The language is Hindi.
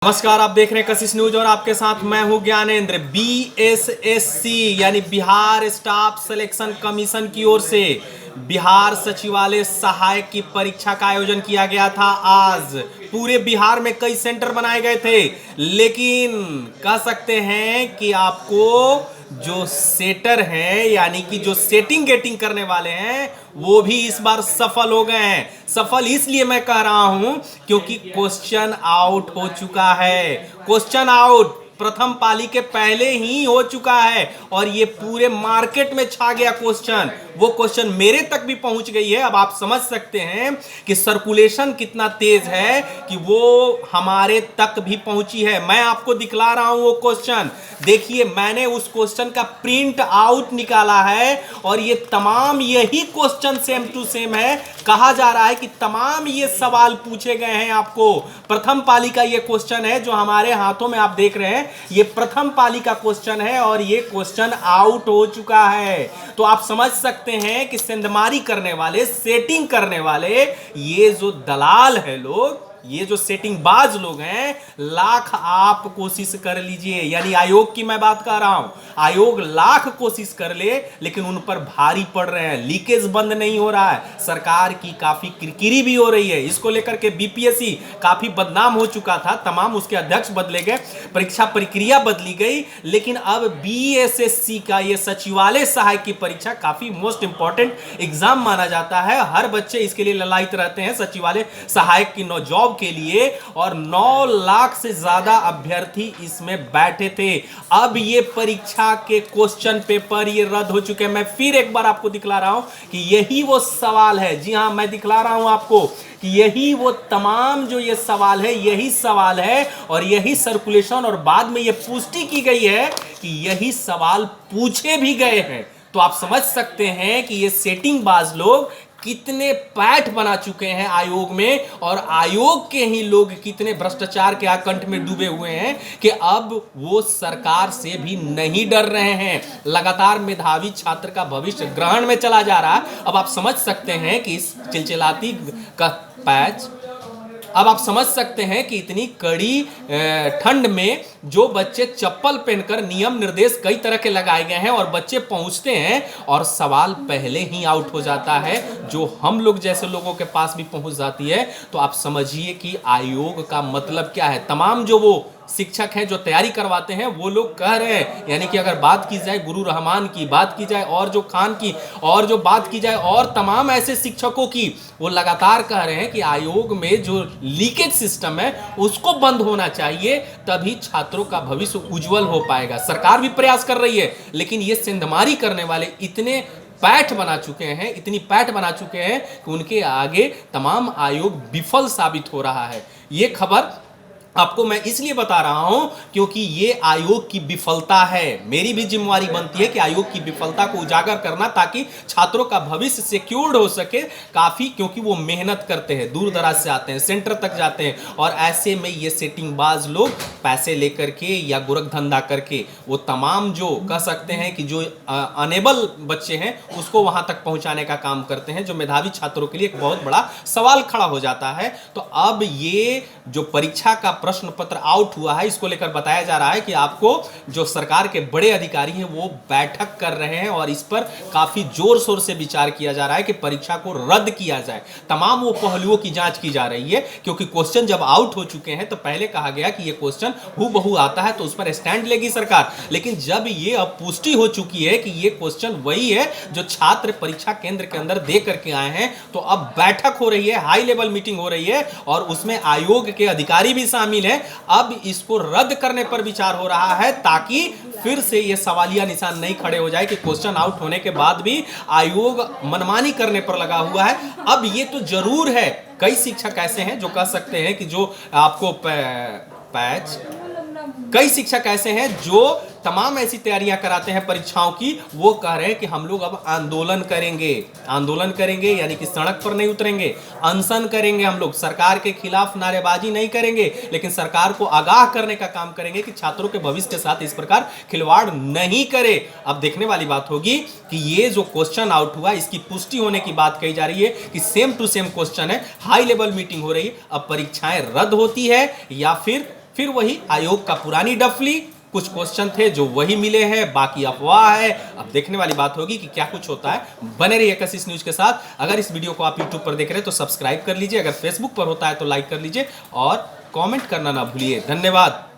नमस्कार, आप देख रहे हैं कशिश न्यूज और आपके साथ मैं हूं ज्ञानेंद्र। बीएसएससी यानी बिहार स्टाफ सिलेक्शन कमीशन की ओर से बिहार सचिवालय सहायक की परीक्षा का आयोजन किया गया था। आज पूरे बिहार में कई सेंटर बनाए गए थे, लेकिन कह सकते हैं कि आपको जो सेटर हैं यानी कि जो सेटिंग गेटिंग करने वाले हैं वो भी इस बार सफल हो गए हैं। सफल इसलिए मैं कह रहा हूं क्योंकि क्वेश्चन आउट हो चुका है। क्वेश्चन आउट प्रथम पाली के पहले ही हो चुका है और ये पूरे मार्केट में छा गया क्वेश्चन। वो क्वेश्चन मेरे तक भी पहुंच गई है। अब आप समझ सकते हैं कि सर्कुलेशन कितना तेज है कि वो हमारे तक भी पहुंची है। मैं आपको दिखला रहा हूं वो क्वेश्चन। देखिए, मैंने उस क्वेश्चन का प्रिंट आउट निकाला है और ये तमाम यही क्वेश्चन सेम टू सेम है। कहा जा रहा है कि तमाम ये सवाल पूछे गए हैं आपको। प्रथम पाली का ये क्वेश्चन है जो हमारे हाथों में आप देख रहे हैं, ये प्रथम पाली का क्वेश्चन है और ये क्वेश्चन आउट हो चुका है। तो आप समझ सकते हैं कि सेंधमारी करने वाले, सेटिंग करने वाले, ये जो दलाल है लोग, ये जो सेटिंग बाज लोग हैं, लाख आप कोशिश कर लीजिए, यानी आयोग की मैं बात कर रहा हूं, आयोग लाख कोशिश कर ले लेकिन उन पर भारी पड़ रहे हैं। लीकेज बंद नहीं हो रहा है, सरकार की काफी किरकिरी भी हो रही है। इसको लेकर के बीपीएससी काफी बदनाम हो चुका था, तमाम उसके अध्यक्ष बदले गए, परीक्षा प्रक्रिया बदली गई, लेकिन अब बीएसएससी का ये सचिवालय सहायक की परीक्षा काफी मोस्ट इंपॉर्टेंट एग्जाम माना जाता है। हर बच्चे इसके लिए ललायित रहते हैं सचिवालय सहायक की जॉब के लिए, और 9 लाख से ज्यादा अभ्यर्थी इसमें बैठे थे। अब ये परीक्षा के क्वेश्चन पेपर ये रद्द हो चुके हैं। मैं फिर एक बार आपको दिखला रहा हूं कि यही वो सवाल है। जी हां, मैं दिखला रहा हूं आपको कि यही वो तमाम जो ये सवाल है, यही सवाल है और यही सर्कुलेशन, और बाद में ये पुष्टि की गई है कि यही सवाल पूछे भी गए हैं। तो आप समझ सकते हैं कि ये सेटिंग बाज लोग कितने पैठ बना चुके हैं आयोग में, और आयोग के ही लोग कितने भ्रष्टाचार के आकंठ में डूबे हुए हैं कि अब वो सरकार से भी नहीं डर रहे हैं। लगातार मेधावी छात्र का भविष्य ग्रहण में चला जा रहा है। अब आप समझ सकते हैं कि इस चिलचिलाती का पैच, अब आप समझ सकते हैं कि इतनी कड़ी ठंड में जो बच्चे चप्पल पहनकर, नियम निर्देश कई तरह के लगाए गए हैं और बच्चे पहुंचते हैं और सवाल पहले ही आउट हो जाता है, जो हम लोग जैसे लोगों के पास भी पहुंच जाती है। तो आप समझिए कि आयोग का मतलब क्या है। तमाम जो वो शिक्षक हैं जो तैयारी करवाते हैं वो लोग कह रहे हैं, यानी कि अगर बात की जाए गुरु रहमान की, बात की जाए और जो खान की, और जो बात की जाए और तमाम ऐसे शिक्षकों की, वो लगातार कह रहे हैं कि आयोग में जो लीकेज सिस्टम है उसको बंद होना चाहिए, तभी छात्रों का भविष्य उज्जवल हो पाएगा। सरकार भी प्रयास कर रही है, लेकिन ये सेंधमारी करने वाले इतने पैठ बना चुके हैं, इतनी पैठ बना चुके हैं कि उनके आगे तमाम आयोग विफल साबित हो रहा है। ये खबर आपको मैं इसलिए बता रहा हूं क्योंकि ये आयोग की विफलता है। मेरी भी जिम्मेवारी बनती है कि आयोग की विफलता को उजागर करना, ताकि छात्रों का भविष्य सिक्योर्ड हो सके काफी, क्योंकि वो मेहनत करते हैं, दूर दराज से आते हैं, सेंटर तक जाते हैं, और ऐसे में ये सेटिंग बाज लोग पैसे लेकर के या गोरख धंधा करके वो तमाम जो कह सकते हैं कि जो अनेबल बच्चे हैं उसको वहां तक पहुंचाने का काम करते हैं, जो मेधावी छात्रों के लिए एक बहुत बड़ा सवाल खड़ा हो जाता है। तो अब ये जो परीक्षा का प्रश्न पत्र आउट हुआ है, इसको लेकर बताया जा रहा है कि आपको जो सरकार के बड़े अधिकारी हैं वो बैठक कर रहे हैं और इस पर काफी जोर शोर से विचार किया जा रहा है कि परीक्षा को रद्द किया जाए। तमाम वो पहलुओं की जांच की जा रही है, क्योंकि क्वेश्चन जब आउट हो चुके हैं तो पहले कहा गया कि ये क्वेश्चन हूबहू आता है तो उस पर स्टैंड लेगी सरकार, लेकिन जब ये अब पुष्टि हो चुकी है कि ये क्वेश्चन वही है जो छात्र परीक्षा केंद्र के अंदर दे करके आए हैं, तो अब बैठक हो रही है, हाई लेवल मीटिंग हो रही है और उसमें आयोग के अधिकारी भी शामिल है। अब इसको रद्द करने पर विचार हो रहा है, ताकि फिर से ये सवालिया निशान नहीं खड़े हो जाए कि क्वेश्चन आउट होने के बाद भी आयोग मनमानी करने पर लगा हुआ है। अब ये तो जरूर है, कई शिक्षक ऐसे हैं जो कह सकते हैं कि जो आपको कई शिक्षक ऐसे हैं जो तमाम ऐसी तैयारियां कराते हैं परीक्षाओं की, वो कह रहे हैं कि हम लोग अब आंदोलन करेंगे। आंदोलन करेंगे यानी कि सड़क पर नहीं उतरेंगे, अनशन करेंगे, हम लोग सरकार के खिलाफ नारेबाजी नहीं करेंगे, लेकिन सरकार को आगाह करने का काम करेंगे कि छात्रों के भविष्य के साथ इस प्रकार खिलवाड़ नहीं करे। अब देखने वाली बात होगी कि ये जो क्वेश्चन आउट हुआ इसकी पुष्टि होने की बात कही जा रही है कि सेम टू सेम क्वेश्चन है, हाई लेवल मीटिंग हो रही है, अब परीक्षाएं रद्द होती है या फिर फिर वही आयोग का पुरानी डफली, कुछ क्वेश्चन थे जो वही मिले हैं, बाकी अफवाह है। अब देखने वाली बात होगी कि क्या कुछ होता है। बने रहिए कशिश न्यूज के साथ। अगर इस वीडियो को आप यूट्यूब पर देख रहे हैं तो सब्सक्राइब कर लीजिए, अगर फेसबुक पर होता है तो लाइक कर लीजिए और कमेंट करना ना भूलिए। धन्यवाद।